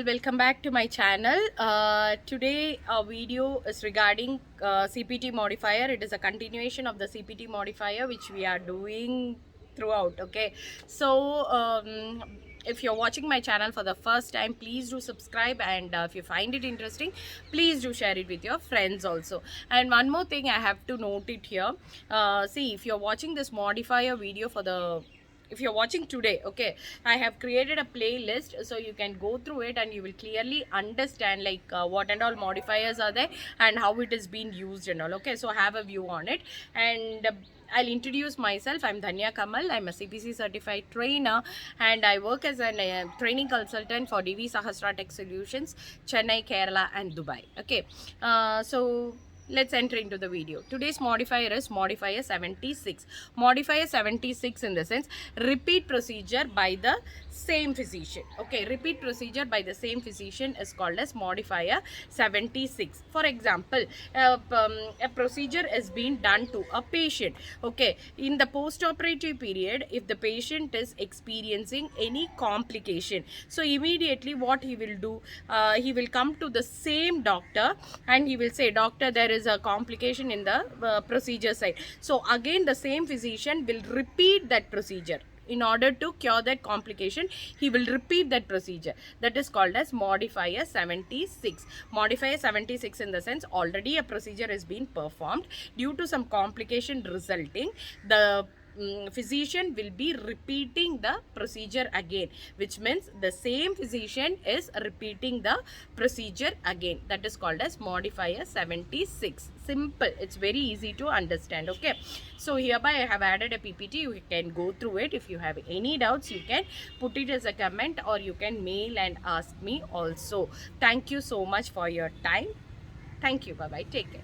all, welcome back to my channel. Today our video is regarding CPT modifier. It is a continuation of the CPT modifier which we are doing throughout. Okay, so if you're watching my channel for the first time, please do subscribe, and if you find it interesting, please do share it with your friends also. And one more thing I have to note it here. See, if you're watching this modifier video for the if you're watching today, okay, I have created a playlist so you can go through it and you will clearly understand like what and all modifiers are there and how it is being used and all. Okay, so have a view on it. And I'll introduce myself. I'm Dhanya Kamal. I'm a CPC certified trainer and I work as a training consultant for DV Sahasra Tech Solutions, Chennai, Kerala and Dubai. Okay, so let's enter into the video. Today's modifier is modifier 76. Modifier 76 in the sense repeat procedure by the same physician. Okay, repeat procedure by the same physician is called as modifier 76. For example, a procedure is being done to a patient. Okay, in the post-operative period, if the patient is experiencing any complication, so immediately what he will do, he will come to the same doctor and he will say, doctor, there is a complication in the procedure side. So again the same physician will repeat that procedure. In order to cure that complication, he will repeat that procedure. That is called as modifier 76. Modifier 76 in the sense already a procedure is being performed. Due to some complication resulting, the physician will be repeating the procedure again, which means the same physician is repeating the procedure again. That is called as modifier 76. Simple, it's very easy to understand. Okay, so hereby I have added a PPT. You can go through it. If you have any doubts, you can put it as a comment or you can mail and ask me also. Thank you so much for your time. Thank you. Bye bye. Take care.